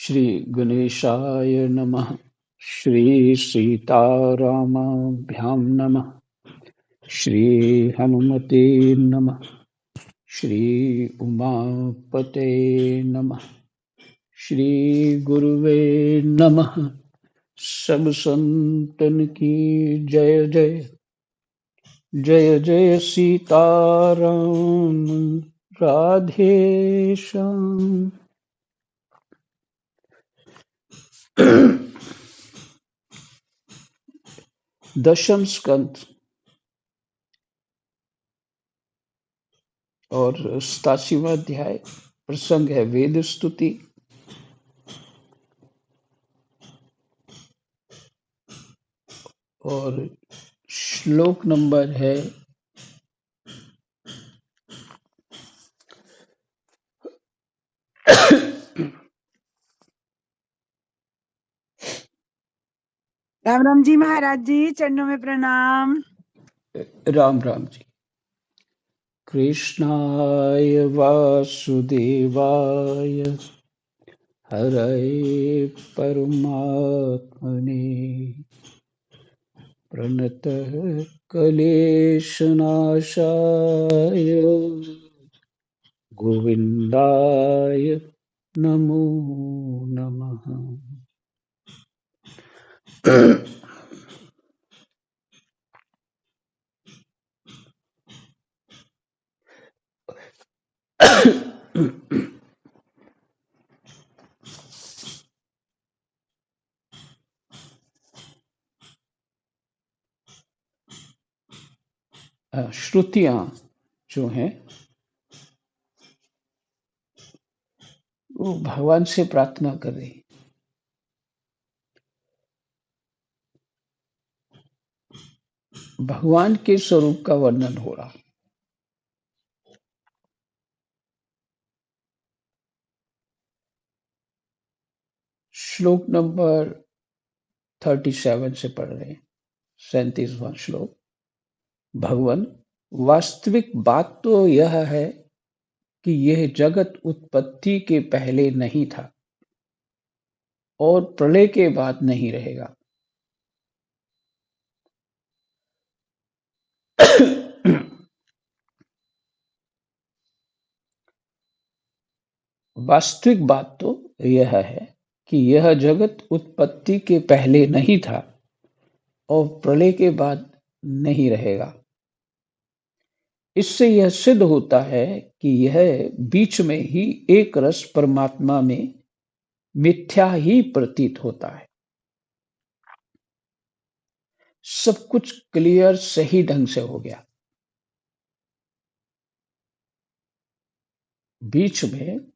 श्री गणेशाय नमः। श्री सीतारामाभ्यां नमः। श्री हनुमते नमः। श्री उमापते नमः। श्री गुरुवे नमः। सब संतन की जय जय। जय जय सीताराम। राधे श्याम। दशम स्कंद और 87वां अध्याय। प्रसंग है वेद स्तुति। और श्लोक नंबर है राम राम जी महाराज जी, चरणों में प्रणाम। राम राम जी। कृष्णाय वासुदेवाय हरये परमात्मने प्रणतः क्लेशनाशाय गोविन्दाय नमो नमः। श्रुतियां जो हैं वो भगवान से प्रार्थना कर रही हैं। भगवान के स्वरूप का वर्णन हो रहा। श्लोक नंबर 37 से पढ़ रहे हैं। 37वां श्लोक। भगवान, वास्तविक बात तो यह है कि यह जगत उत्पत्ति के पहले नहीं था और प्रलय के बाद नहीं रहेगा। वास्तविक बात तो यह है कि यह जगत उत्पत्ति के पहले नहीं था और प्रलय के बाद नहीं रहेगा। इससे यह सिद्ध होता है कि यह बीच में ही एक रस परमात्मा में मिथ्या ही प्रतीत होता है। सब कुछ क्लियर सही ढंग से हो गया। बीच में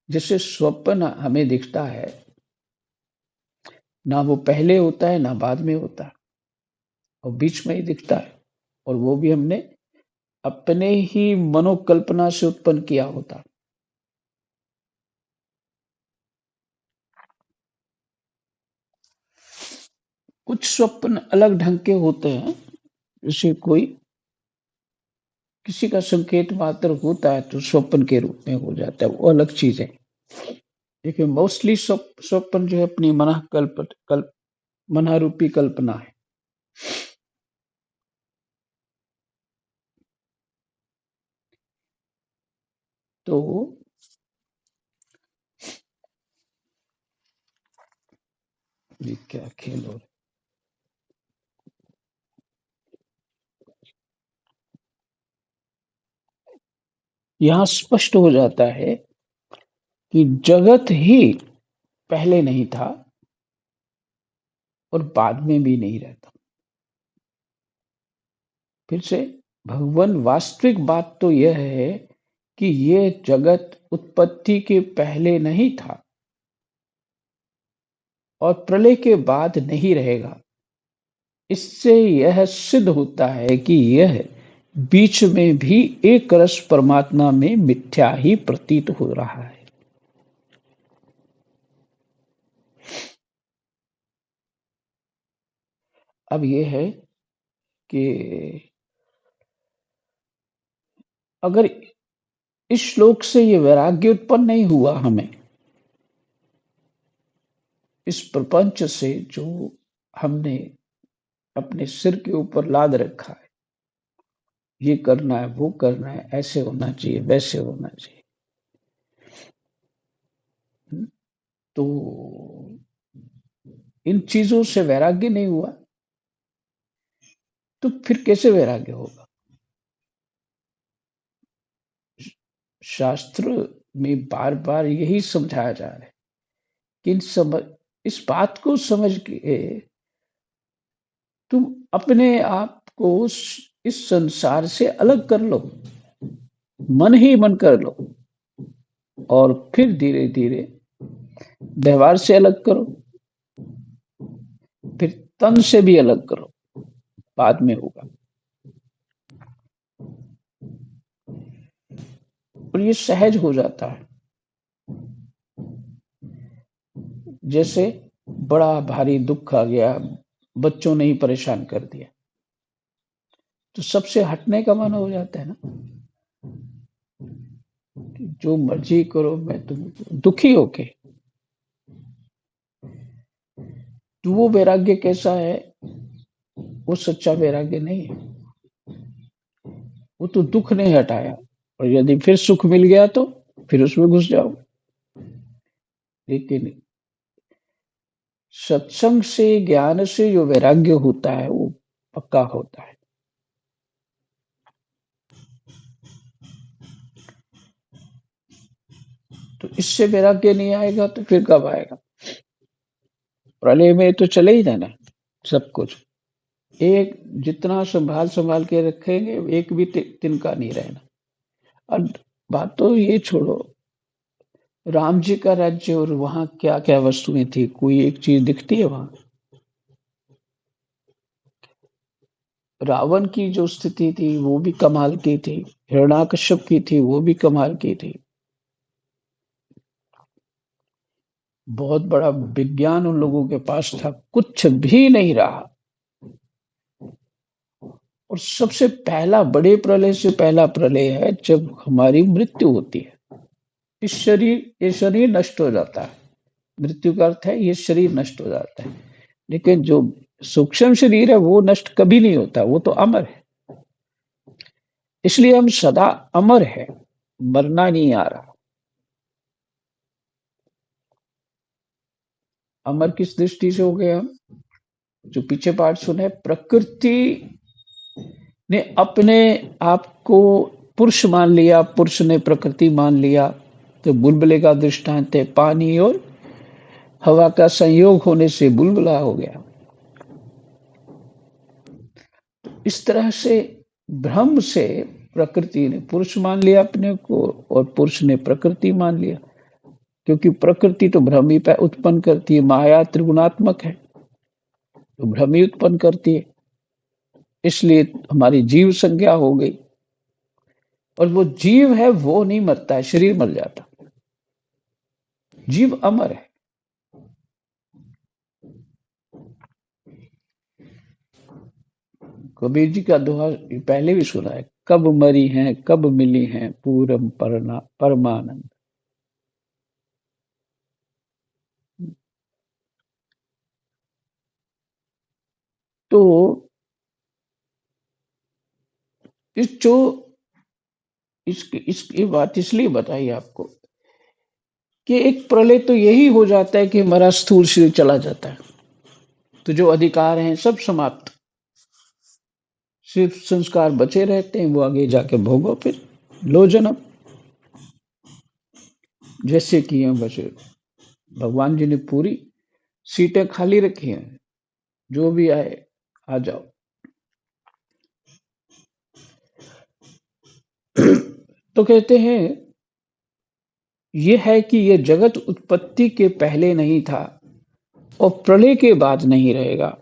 जैसे स्वप्न हमें दिखता है, ना वो पहले होता है ना बाद में होता है, और बीच में ही दिखता है। और वो भी हमने अपने ही मनोकल्पना से उत्पन्न किया होता है। कुछ स्वप्न अलग ढंग के होते हैं। जैसे कोई किसी का संकेत मात्र होता है तो स्वप्न के रूप में हो जाता है, वो अलग चीज है। लेकिन मोस्टली स्वप्न जो है अपनी मना रूपी कल्पना है। तो ये क्या खेल हो रहा है? यहाँ स्पष्ट हो जाता है कि जगत ही पहले नहीं था और बाद में भी नहीं रहता। फिर से, भगवान, वास्तविक बात तो यह है कि ये जगत उत्पत्ति के पहले नहीं था और प्रलय के बाद नहीं रहेगा। इससे यह सिद्ध होता है कि यह बीच में भी एक रस परमात्मा में मिथ्या ही प्रतीत हो रहा है। अब यह है कि अगर इस श्लोक से ये वैराग्य उत्पन्न नहीं हुआ हमें इस प्रपंच से जो हमने अपने सिर के ऊपर लाद रखा है, ये करना है, वो करना है, ऐसे होना चाहिए, वैसे होना चाहिए। तो इन चीजों से वैराग्य नहीं हुआ तो फिर कैसे वैराग्य होगा? शास्त्र में बार बार यही समझाया जा रहा है कि इस बात को समझ के तुम अपने आप को इस संसार से अलग कर लो, मन ही मन कर लो, और फिर धीरे धीरे व्यवहार से अलग करो, फिर तन से भी अलग करो, बाद में होगा। और ये सहज हो जाता है। जैसे बड़ा भारी दुख आ गया, बच्चों ने ही परेशान कर दिया, तो सबसे हटने का मन हो जाता है ना, कि जो मर्जी करो, मैं तुम दुखी होके। तो वो वैराग्य कैसा है? वो सच्चा वैराग्य नहीं है। वो तो दुख नहीं हटाया, और यदि फिर सुख मिल गया तो फिर उसमें घुस जाओ। लेकिन सत्संग से, ज्ञान से जो वैराग्य होता है वो पक्का होता है। तो इससे वैराग्य नहीं आएगा तो फिर कब आएगा? प्रलय में तो चले ही जाना सब कुछ। एक जितना संभाल संभाल के रखेंगे, एक भी तिनका नहीं रहना। और बात तो ये छोड़ो, राम जी का राज्य और वहां क्या क्या वस्तुएं थी, कोई एक चीज दिखती है वहां? रावण की जो स्थिति थी वो भी कमाल की थी, हिरण्याकश्यप की थी वो भी कमाल की थी। बहुत बड़ा विज्ञान उन लोगों के पास था, कुछ भी नहीं रहा। और सबसे पहला, बड़े प्रलय से पहला प्रलय है जब हमारी मृत्यु होती है। ये शरीर नष्ट हो जाता है। मृत्यु का अर्थ है ये शरीर नष्ट हो जाता है। लेकिन जो सूक्ष्म शरीर है वो नष्ट कभी नहीं होता, वो तो अमर है। इसलिए हम सदा अमर है, मरना नहीं आ रहा। अमर किस दृष्टि से हो गए हम? जो पीछे पाठ सुने, प्रकृति ने अपने आप को पुरुष मान लिया, पुरुष ने प्रकृति मान लिया। तो बुलबुले का दृष्टांत है, पानी और हवा का संयोग होने से बुलबुला हो गया। इस तरह से भ्रम से प्रकृति ने पुरुष मान लिया अपने को, और पुरुष ने प्रकृति मान लिया। क्योंकि प्रकृति तो भ्रम ही उत्पन्न करती है, माया त्रिगुणात्मक है, तो भ्रम ही उत्पन्न करती है। इसलिए हमारी जीव संज्ञा हो गई। और वो जीव है वो नहीं मरता है, शरीर मर जाता। जीव अमर है। कबीर जी का दोहा पहले भी सुना है, कब मरी हैं कब मिली हैं पूरम परमानंद। तो इस जो इसकी बात इसलिए बताई आपको कि एक प्रलय तो यही हो जाता है कि हमारा स्थूल शरीर चला जाता है, तो जो अधिकार हैं सब समाप्त, सिर्फ संस्कार बचे रहते हैं, वो आगे जाके भोगो, फिर लो जन्म। जैसे कि हैं बचे, भगवान जी ने पूरी सीटें खाली रखी हैं, जो भी आए आ जाओ। तो कहते हैं ये है कि ये जगत उत्पत्ति के पहले नहीं था और प्रलय के बाद नहीं रहेगा।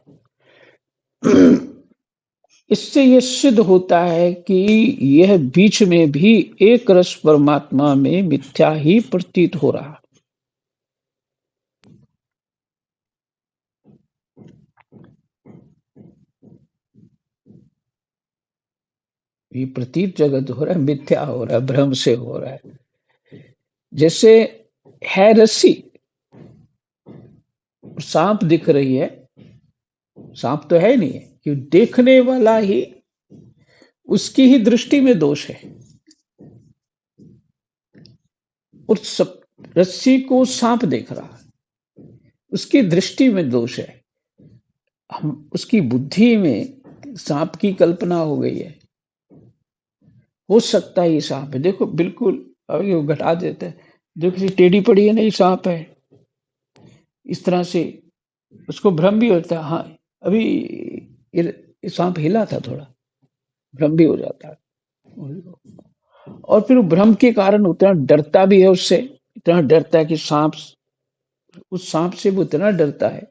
इससे ये सिद्ध होता है कि यह बीच में भी एक रस परमात्मा में मिथ्या ही प्रतीत हो रहा। ये प्रतीत जगत हो रहा है, मिथ्या हो रहा है, भ्रम से हो रहा है। जैसे है रस्सी, और सांप दिख रही है, सांप तो है नहीं है कि देखने वाला ही, उसकी ही दृष्टि में दोष है। और सब रस्सी को सांप देख रहा है, उसकी दृष्टि में दोष है। हम उसकी बुद्धि में सांप की कल्पना हो गई है, हो सकता है ये सांप है। देखो बिल्कुल अभी वो घटा देते हैं, जो किसी टेढ़ी पड़ी है नहीं सांप है, इस तरह से उसको भ्रम भी होता है। हाँ अभी ये सांप हिला था, थोड़ा भ्रम भी हो जाता है। और फिर वो भ्रम के कारण उतना डरता भी है उससे, इतना डरता है कि सांप, उस सांप से वो इतना डरता है,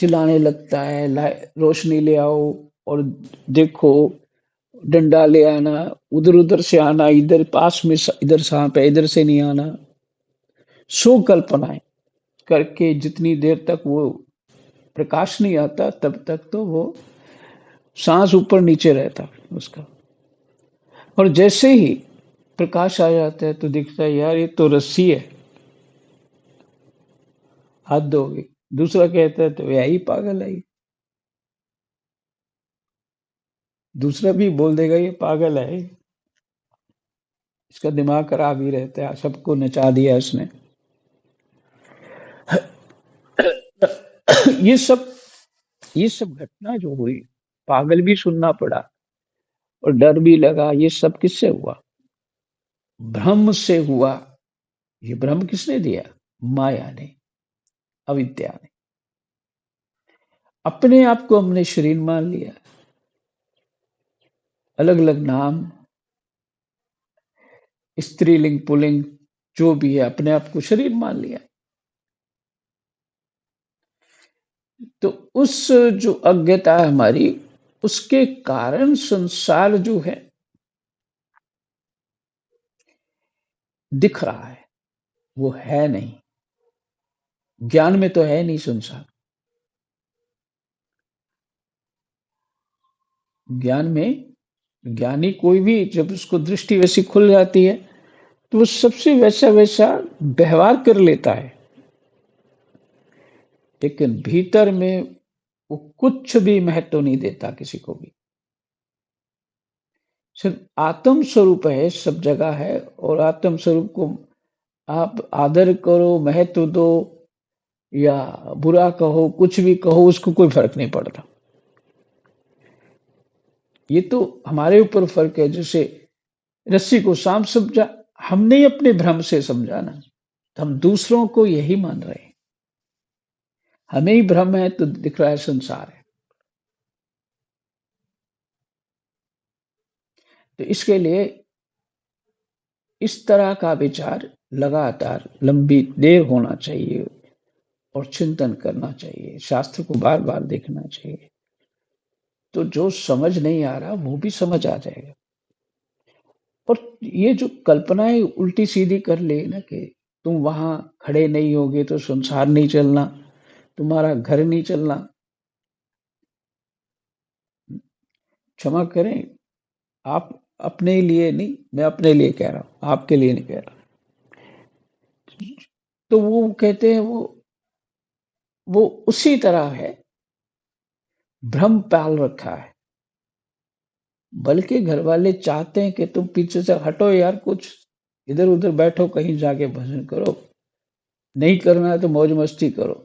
चिल्लाने लगता है, रोशनी ले आओ और देखो, डंडा ले आना, उधर उधर से आना, इधर पास में इधर सांप है, इधर से नहीं आना। सो कल्पनाएं करके जितनी देर तक वो प्रकाश नहीं आता तब तक तो वो सांस ऊपर नीचे रहता उसका। और जैसे ही प्रकाश आ जाता है तो दिखता है यार ये तो रस्सी है, हाथ धोगे। दूसरा कहता है तो यही पागल है, दूसरा भी बोल देगा ये पागल है, इसका दिमाग खराब ही रहता है, सबको नचा दिया इसने। ये सब ये सब घटना जो हुई, पागल भी सुनना पड़ा और डर भी लगा, ये सब किससे हुआ? भ्रम से हुआ। ये भ्रम किसने दिया? माया ने, अविद्या ने। अपने आप को हमने शरीर मान लिया, अलग अलग नाम, स्त्रीलिंग पुल्लिंग जो भी है, अपने आप को शरीर मान लिया। तो उस जो अज्ञता है हमारी, उसके कारण संसार जो है दिख रहा है, वो है नहीं। ज्ञान में तो है नहीं संसार। ज्ञान में ज्ञानी कोई भी जब उसको दृष्टि वैसी खुल जाती है तो वो सबसे वैसा वैसा व्यवहार कर लेता है, लेकिन भीतर में वो कुछ भी महत्व नहीं देता किसी को भी। सिर्फ आत्म स्वरूप है, सब जगह है, और आत्म स्वरूप को आप आदर करो, महत्व दो या बुरा कहो, कुछ भी कहो, उसको कोई फर्क नहीं पड़ता। ये तो हमारे ऊपर फर्क है। जैसे रस्सी को सांप समझा, हमने ही अपने भ्रम से समझा ना, तो हम दूसरों को यही मान रहे हैं। हमें ही भ्रम है तो दिख रहा है संसार है। तो इसके लिए इस तरह का विचार लगातार लंबी देर होना चाहिए और चिंतन करना चाहिए, शास्त्र को बार बार देखना चाहिए। तो जो समझ नहीं आ रहा वो भी समझ आ जाएगा। और ये जो कल्पनाएं उल्टी सीधी कर ले ना कि तुम वहां खड़े नहीं होगे तो संसार नहीं चलना, तुम्हारा घर नहीं चलना, क्षमा करें, आप अपने लिए नहीं, मैं अपने लिए कह रहा हूं, आपके लिए नहीं कह रहा। तो वो कहते हैं वो उसी तरह है, भ्रम पाल रखा है। बल्कि घर वाले चाहते हैं कि तुम पीछे से हटो यार, कुछ इधर उधर बैठो, कहीं जाके भजन करो, नहीं करना है तो मौज मस्ती करो,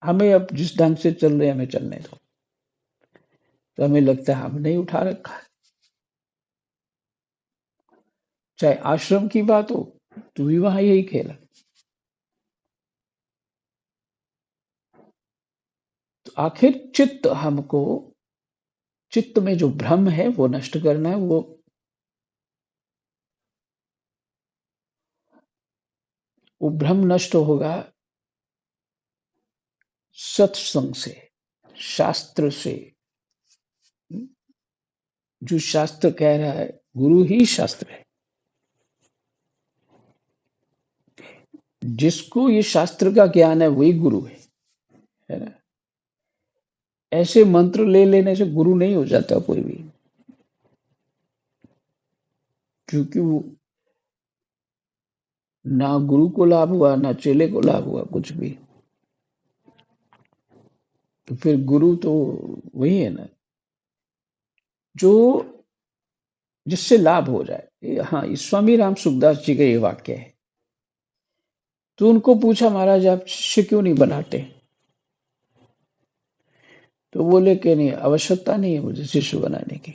हमें अब जिस ढंग से चल रहे हैं हमें चलने दो। तो हमें लगता है हमने ही उठा रखा है। चाहे आश्रम की बात हो तो भी वहां यही खेला। तो आखिर चित्त में जो भ्रम है वो नष्ट करना है। वो भ्रम नष्ट होगा सत्संग से, शास्त्र से। जो शास्त्र कह रहा है, गुरु ही शास्त्र है। जिसको ये शास्त्र का ज्ञान है वही गुरु है ना। ऐसे मंत्र ले लेने से गुरु नहीं हो जाता कोई भी, क्योंकि वो ना गुरु को लाभ हुआ ना चेले को लाभ हुआ, कुछ भी। तो फिर गुरु तो वही है ना, जो जिससे लाभ हो जाए। हाँ, ये स्वामी राम सुखदास जी का ये वाक्य है। तो उनको पूछा, महाराज आप शिष्य क्यों नहीं बनाते? तो बोले कि नहीं, आवश्यकता नहीं है मुझे शिष्य बनाने की।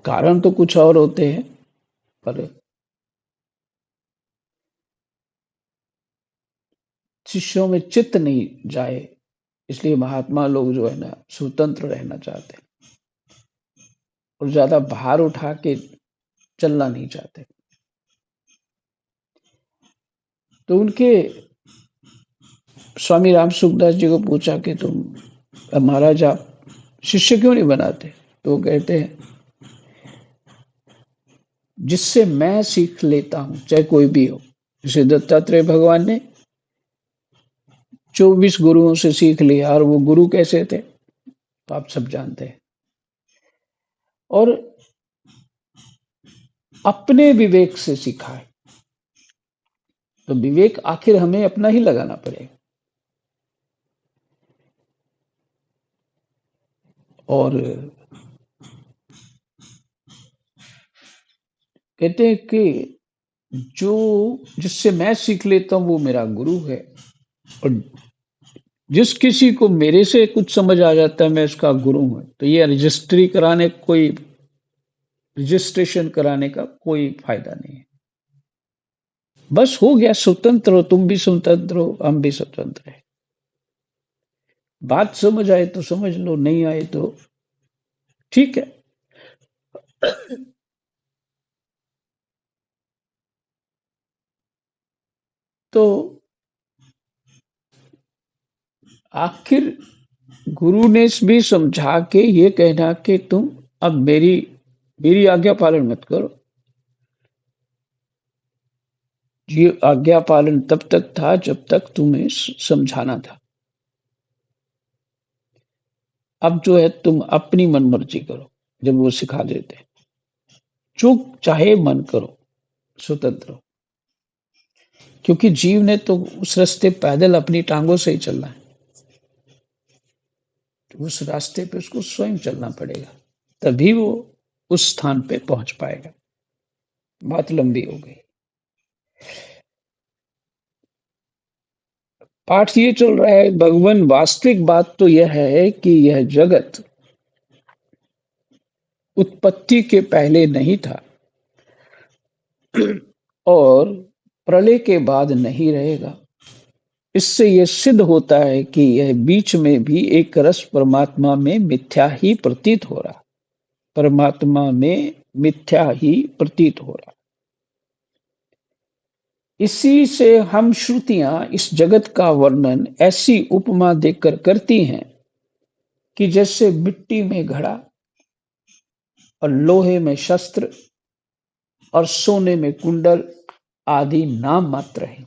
कारण तो कुछ और होते हैं, पर शिष्यों में चित्त नहीं जाए, इसलिए महात्मा लोग जो है ना स्वतंत्र रहना चाहते हैं और ज्यादा भार उठा के चलना नहीं चाहते। तो उनके स्वामी राम सुखदास जी को पूछा कि तुम महाराज आप शिष्य क्यों नहीं बनाते? तो वो कहते हैं, जिससे मैं सीख लेता हूं, चाहे कोई भी हो। जैसे दत्तात्रेय भगवान ने 24 गुरुओं से सीख लिया, और वो गुरु कैसे थे तो आप सब जानते हैं। और अपने विवेक से सीखा है, तो विवेक आखिर हमें अपना ही लगाना पड़ेगा। और कहते हैं कि जो जिससे मैं सीख लेता हूं वो मेरा गुरु है, और जिस किसी को मेरे से कुछ समझ आ जाता है मैं उसका गुरु हूं। तो ये रजिस्ट्रेशन कराने का कोई फायदा नहीं है। बस हो गया, स्वतंत्र हो, तुम भी स्वतंत्र हो, हम भी स्वतंत्र है। बात समझ आए तो समझ लो, नहीं आए तो ठीक है। तो आखिर गुरु ने भी समझा के ये कहना कि तुम अब मेरी मेरी आज्ञा पालन मत करो। ये आज्ञा पालन तब तक था जब तक तुम्हें समझाना था। अब जो है तुम अपनी मनमर्जी करो। जब वो सिखा देते, जो चाहे मन करो, स्वतंत्र हो। क्योंकि जीव ने तो उस रास्ते पैदल अपनी टांगों से ही चलना है, तो उस रास्ते पे उसको स्वयं चलना पड़ेगा, तभी वो उस स्थान पे पहुंच पाएगा। बात लंबी हो गई। पाठ ये चल रहा है, भगवान वास्तविक बात तो यह है कि यह जगत उत्पत्ति के पहले नहीं था और प्रलय के बाद नहीं रहेगा। इससे यह सिद्ध होता है कि यह बीच में भी एक रस परमात्मा में मिथ्या ही प्रतीत हो रहा। परमात्मा में मिथ्या ही प्रतीत हो रहा। इसी से हम श्रुतियां इस जगत का वर्णन ऐसी उपमा देकर करती हैं कि जैसे मिट्टी में घड़ा और लोहे में शस्त्र और सोने में कुंडल आदि नाम मात्र है।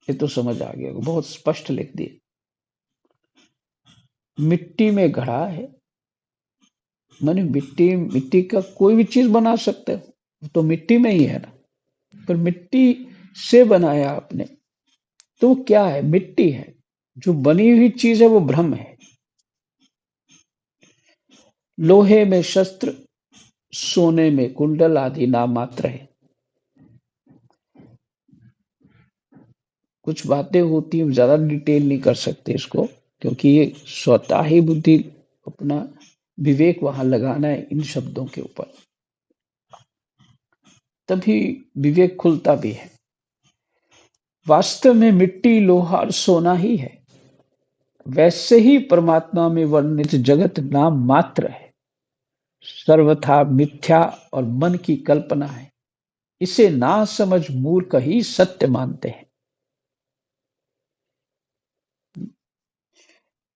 ये तो समझ आ गया, बहुत स्पष्ट लिख दिए। मिट्टी में घड़ा है, माने मिट्टी का कोई भी चीज बना सकते हो, तो मिट्टी में ही है ना। पर मिट्टी से बनाया आपने, तो क्या है? मिट्टी है। जो बनी हुई चीज है वो भ्रम है। लोहे में शस्त्र, सोने में कुंडल आदि नाम मात्र है। कुछ बातें होती हैं, ज्यादा डिटेल नहीं कर सकते इसको, क्योंकि ये स्वतः ही बुद्धि अपना विवेक वहां लगाना है इन शब्दों के ऊपर, तभी विवेक खुलता भी है। वास्तव में मिट्टी, लोहा और सोना ही है। वैसे ही परमात्मा में वर्णित जगत नाम मात्र है, सर्वथा मिथ्या और मन की कल्पना है। इसे ना समझ मूर्ख ही सत्य मानते हैं।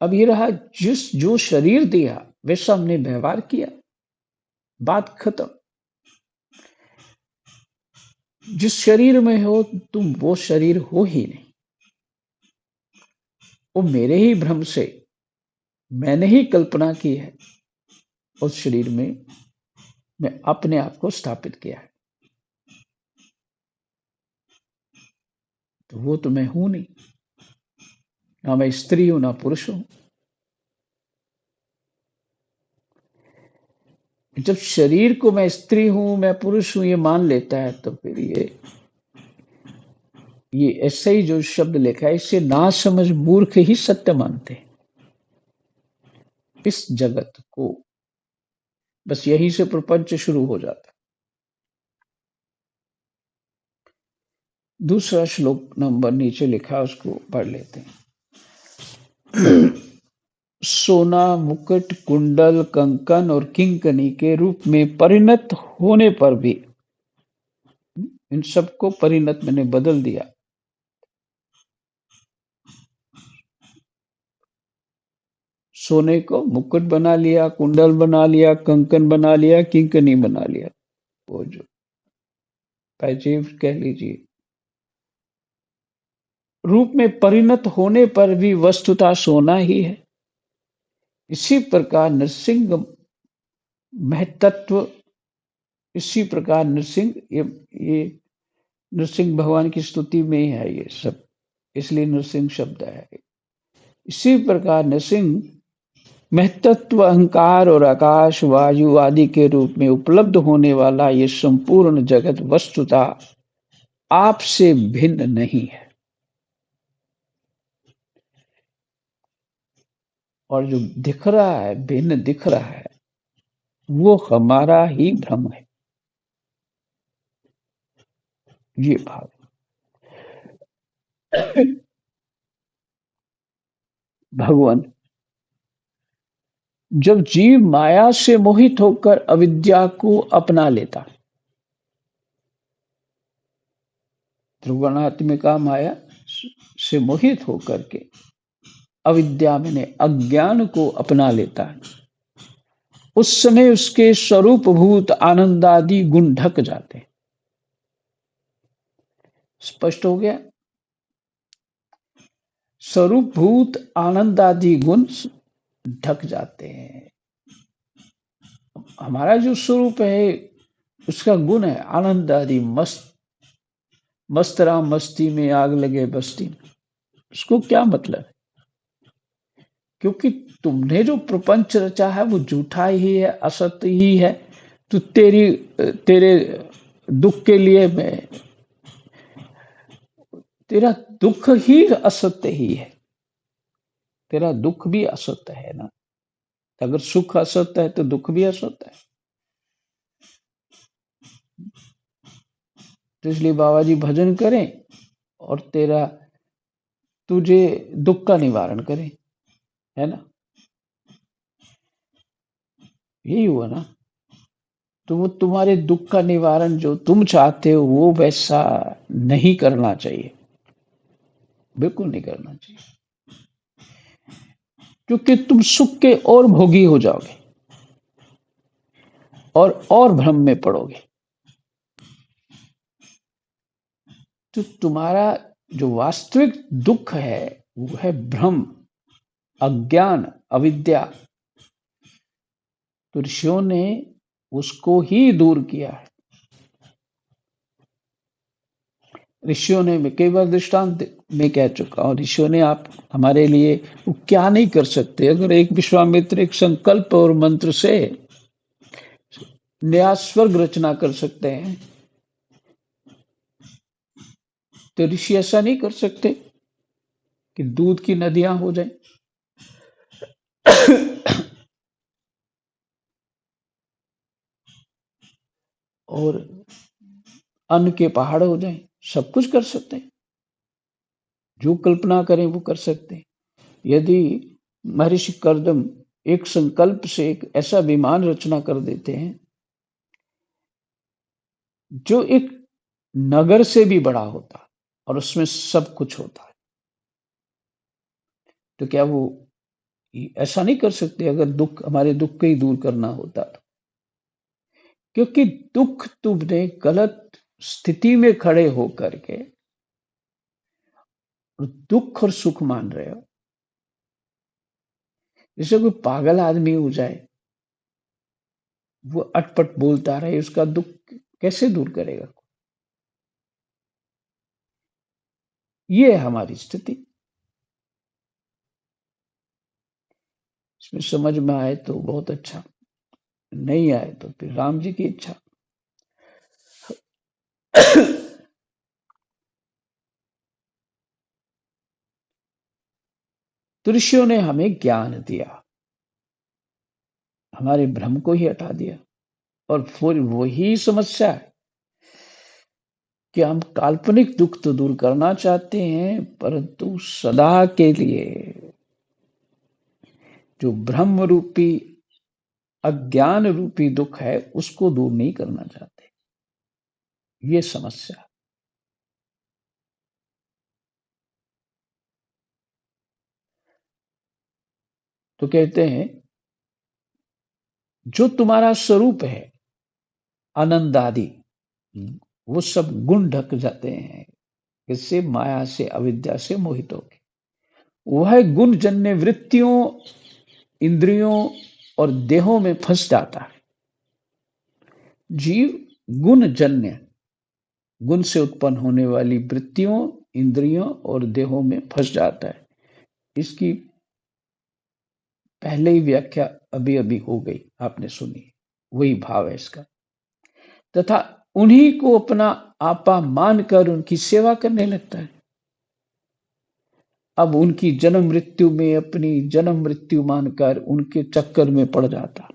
अब ये रहा, जो शरीर दिया वैसा हमने व्यवहार किया, बात खत्म। जिस शरीर में हो तुम वो शरीर हो ही नहीं। वो मेरे ही भ्रम से मैंने ही कल्पना की है, उस शरीर में मैं अपने आप को स्थापित किया है, तो वो तो मैं हूं नहीं। ना मैं स्त्री हूं ना पुरुष हूं। जब शरीर को मैं स्त्री हूं मैं पुरुष हूं ये मान लेता है तो फिर ये ऐसे ही जो शब्द लिखा है इससे ना समझ मूर्ख ही सत्य मानते हैं इस जगत को। बस यहीं से प्रपंच शुरू हो जाता है। दूसरा श्लोक नंबर नीचे लिखा है उसको पढ़ लेते हैं। सोना मुकुट कुंडल कंकन और किंकनी के रूप में परिणत होने पर भी इन सबको परिणत मैंने बदल दिया। सोने को मुकुट बना लिया, कुंडल बना लिया, कंकन बना लिया, किंकनी बना लिया। वो जो पैजेब कह लीजिए, रूप में परिणत होने पर भी वस्तुतः सोना ही है। इसी प्रकार नृसिंह महतत्व, इसी प्रकार नृसिंह ये नृसिंह भगवान की स्तुति में ही है ये सब, इसलिए नृसिंह शब्द है। इसी प्रकार नृसिंह महतत्व अहंकार और आकाश वायु आदि के रूप में उपलब्ध होने वाला ये संपूर्ण जगत वस्तुतः आपसे भिन्न नहीं है और जो दिख रहा है, भिन्न दिख रहा है, वो हमारा ही भ्रम है। ये भाव भगवान जब जीव माया से मोहित होकर अविद्या को अपना लेता, त्रिगुणात्मिका माया से मोहित होकर के अविद्या में अज्ञान को अपना लेता है, उस समय उसके स्वरूप भूत आनंदादि गुण ढक जाते हैं। स्पष्ट हो गया? स्वरूप भूत आनंदादि गुण ढक जाते हैं। हमारा जो स्वरूप है उसका गुण है आनंद आदि, मस्त राम मस्ती में आग लगे बस्ती में। उसको क्या मतलब है? क्योंकि तुमने जो प्रपंच रचा है वो झूठा ही है, असत्य ही है। तो तेरे दुख के लिए मैं, तेरा दुख ही असत्य ही है। तेरा दुख भी असत्य है ना। अगर सुख असत्य है तो दुख भी असत्य है। तो इसलिए बाबा जी भजन करें और तुझे दुख का निवारण करें, है ना। यही हुआ ना। तो वो तुम्हारे दुख का निवारण जो तुम चाहते हो वो वैसा नहीं करना चाहिए, बिल्कुल नहीं करना चाहिए, क्योंकि तुम सुख के और भोगी हो जाओगे और भ्रम में पड़ोगे। तो तुम्हारा जो वास्तविक दुख है वो है भ्रम, अज्ञान, अविद्या। तो ऋषियों ने उसको ही दूर किया है। ऋषियों ने, मैं कई बार दृष्टांत में कह चुका हूं, ऋषियों ने आप हमारे लिए वो क्या नहीं कर सकते। अगर एक विश्वामित्र एक संकल्प और मंत्र से नया स्वर्ग रचना कर सकते हैं, तो ऋषि ऐसा नहीं कर सकते कि दूध की नदियां हो जाएं और अन्न के पहाड़ हो जाएं। सब कुछ कर सकते हैं, जो कल्पना करें वो कर सकते हैं। यदि महर्षि कर्दम एक संकल्प से एक ऐसा विमान रचना कर देते हैं जो एक नगर से भी बड़ा होता है और उसमें सब कुछ होता है, तो क्या वो ऐसा नहीं कर सकते? अगर हमारे दुख को ही दूर करना होता तो। क्योंकि दुख तुमने गलत स्थिति में खड़े होकर के दुख और सुख मान रहे हो। जैसे कोई पागल आदमी हो जाए, वो अटपट बोलता रहे, उसका दुख कैसे दूर करेगा? ये है हमारी स्थिति। इसमें समझ में आए तो बहुत अच्छा, नहीं आए तो फिर राम जी की इच्छा। तो ऋषियों ने हमें ज्ञान दिया, हमारे भ्रम को ही हटा दिया। और फिर वही समस्या है कि हम काल्पनिक दुख तो दूर करना चाहते हैं, परंतु सदा के लिए जो ब्रह्म रूपी अज्ञान रूपी दुख है उसको दूर नहीं करना चाहते। ये समस्या। तो कहते हैं जो तुम्हारा स्वरूप है आनंद आदि, वो सब गुण ढक जाते हैं, इससे माया से अविद्या से मोहित होके। वह गुण जन्य वृत्तियों, इंद्रियों और देहों में फंस जाता है। जीव गुण जन्य, गुण से उत्पन्न होने वाली वृत्तियों, इंद्रियों और देहों में फंस जाता है। इसकी पहले ही व्याख्या अभी अभी हो गई, आपने सुनी। वही भाव है इसका। तथा उन्हीं को अपना आपा मानकर उनकी सेवा करने लगता है। अब उनकी जन्म मृत्यु में अपनी जन्म मृत्यु मानकर उनके चक्कर में पड़ जाता।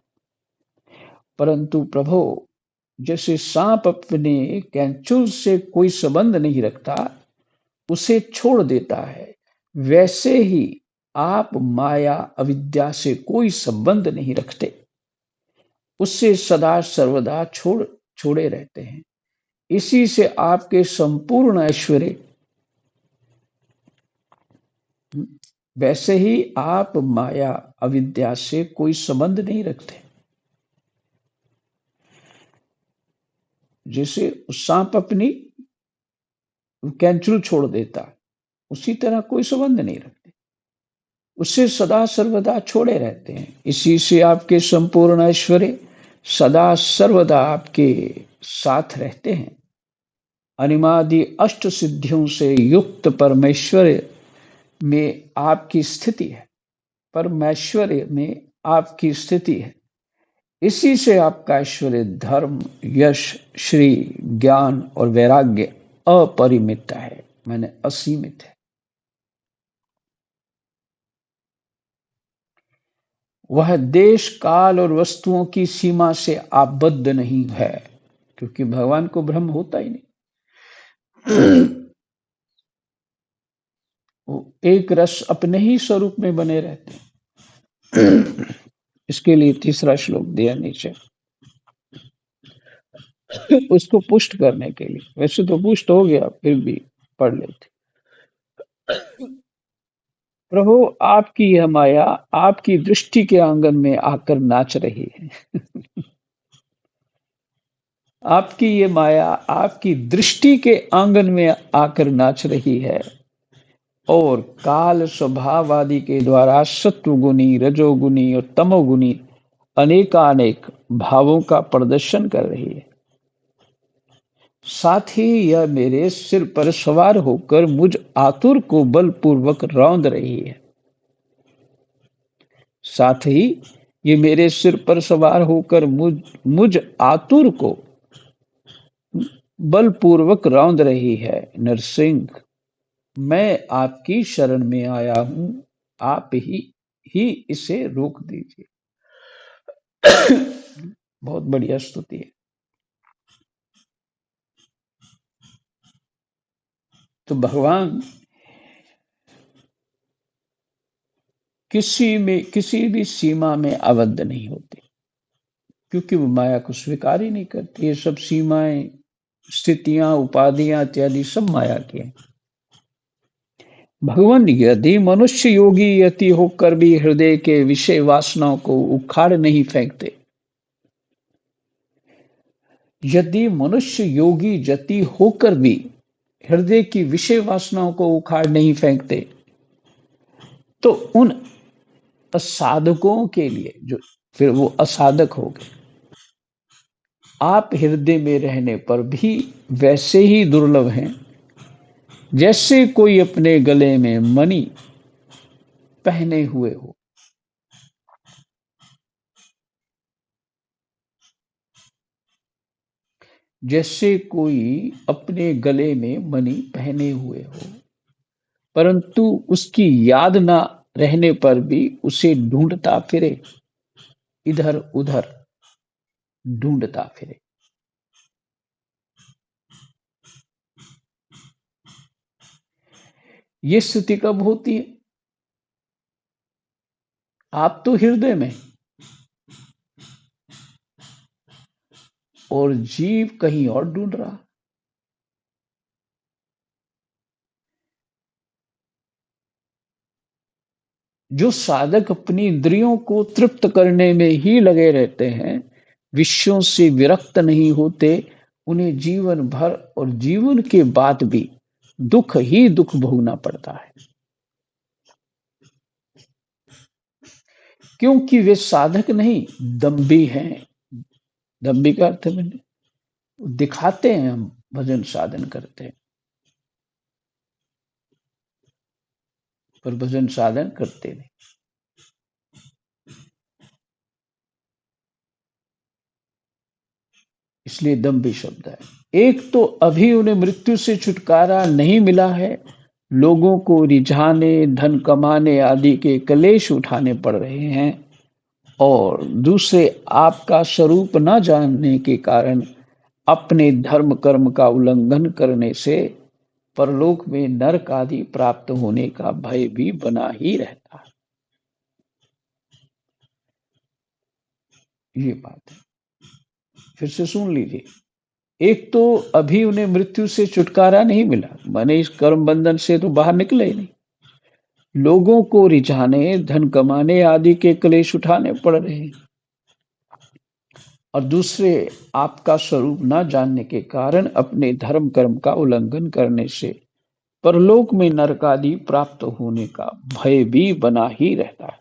परंतु प्रभु, जैसे सांप अपने कैंचुल से कोई संबंध नहीं रखता, उसे छोड़ देता है, वैसे ही आप माया अविद्या से कोई संबंध नहीं रखते, उससे सदा सर्वदा छोड़े रहते हैं। इसी से आपके संपूर्ण ऐश्वर्य, वैसे ही आप माया अविद्या से कोई संबंध नहीं रखते। जैसे सांप अपनी कैंचुल छोड़ देता, उसी तरह कोई संबंध नहीं रखते, उससे सदा सर्वदा छोड़े रहते हैं। इसी से आपके संपूर्ण ऐश्वर्य सदा सर्वदा आपके साथ रहते हैं। अनिमादि अष्ट सिद्धियों से युक्त परमेश्वर में आपकी स्थिति है, परमेश्वर में आपकी स्थिति है। इसी से आपका ऐश्वर्य, धर्म, यश, श्री, ज्ञान और वैराग्य अपरिमित है, माने असीमित है। वह देश, काल और वस्तुओं की सीमा से आबद्ध नहीं है, क्योंकि भगवान को भ्रम होता ही नहीं। वो एक रस अपने ही स्वरूप में बने रहते हैं। इसके लिए तीसरा श्लोक दिया नीचे, उसको पुष्ट करने के लिए। वैसे तो पुष्ट हो गया, फिर भी पढ़ लेते। प्रभु, आपकी यह माया आपकी दृष्टि के आंगन में आकर नाच रही है। आपकी ये माया आपकी दृष्टि के आंगन में आकर नाच रही है और काल स्वभाव आदि के द्वारा सत्वगुणी, रजोगुणी और तमोगुणी अनेकानेक भावों का प्रदर्शन कर रही है। साथ ही यह मेरे सिर पर सवार होकर मुझ आतुर को बलपूर्वक रौंद रही है। साथ ही ये मेरे सिर पर सवार होकर मुझ आतुर को बलपूर्वक रौंद रही है। नरसिंह, मैं आपकी शरण में आया हूं, आप ही इसे रोक दीजिए। बहुत बढ़िया स्तुति है। तो भगवान किसी भी सीमा में आबद्ध नहीं होते, क्योंकि वो माया को स्वीकार ही नहीं करते। ये सब सीमाएं, स्थितियां, उपाधियां इत्यादि सब माया की हैं। भगवान, यदि मनुष्य योगी यति होकर भी हृदय के विषय वासनाओं को उखाड़ नहीं फेंकते, यदि मनुष्य योगी यति होकर भी हृदय की विषय वासनाओं को उखाड़ नहीं फेंकते, तो उन असाधकों के लिए, जो फिर वो असाधक हो गए, आप हृदय में रहने पर भी वैसे ही दुर्लभ हैं जैसे कोई अपने गले में मणि पहने हुए हो। जैसे कोई अपने गले में मणि पहने हुए हो, परंतु उसकी याद ना रहने पर भी उसे ढूंढता फिरे, इधर उधर ढूंढता फिरे। ये स्थिति कब होती है? आप तो हृदय में और जीव कहीं और ढूंढ रहा। जो साधक अपनी इंद्रियों को तृप्त करने में ही लगे रहते हैं, विषयों से विरक्त नहीं होते, उन्हें जीवन भर और जीवन के बाद भी दुख ही दुख भोगना पड़ता है, क्योंकि वे साधक नहीं, दम्भी हैं। दम्भी का अर्थ मैंने दिखाते हैं हम भजन साधन करते हैं, पर भजन साधन करते नहीं। इसलिए दम्भी शब्द है। एक तो अभी उन्हें मृत्यु से छुटकारा नहीं मिला है, लोगों को रिझाने, धन कमाने आदि के कलेश उठाने पड़ रहे हैं, और दूसरे आपका स्वरूप न जानने के कारण अपने धर्म कर्म का उल्लंघन करने से परलोक में नरक आदि प्राप्त होने का भय भी बना ही रहता है। ये बात है, फिर से सुन लीजिए। एक तो अभी उन्हें मृत्यु से छुटकारा नहीं मिला, माने इस कर्म बंधन से तो बाहर निकले ही नहीं। लोगों को रिझाने, धन कमाने आदि के क्लेश उठाने पड़ रहे हैं, और दूसरे आपका स्वरूप न जानने के कारण अपने धर्म कर्म का उल्लंघन करने से परलोक में नरक आदि प्राप्त होने का भय भी बना ही रहता है।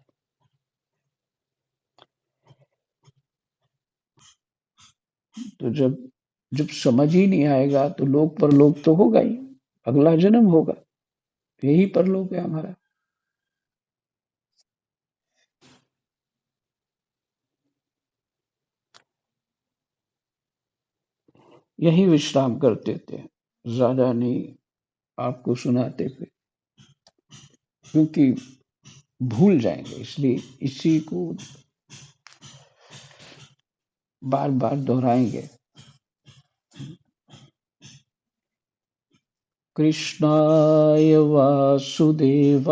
तो जब जब समझ ही नहीं आएगा तो लोक परलोक तो होगा ही, अगला जन्म होगा, यही परलोक है हमारा। यही विश्राम करते थे, ज्यादा नहीं आपको सुनाते थे, क्योंकि भूल जाएंगे, इसलिए इसी को बार बार दोहराएंगे। कृष्णाय वासुदेवाय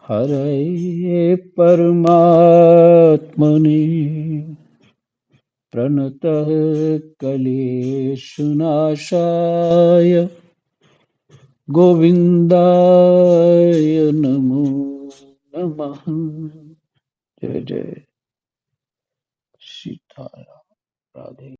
हरये परमात्मने प्रणतः क्लेशनाशाय गोविंदाय नमो नमः। जय जय सीताराम। राधे।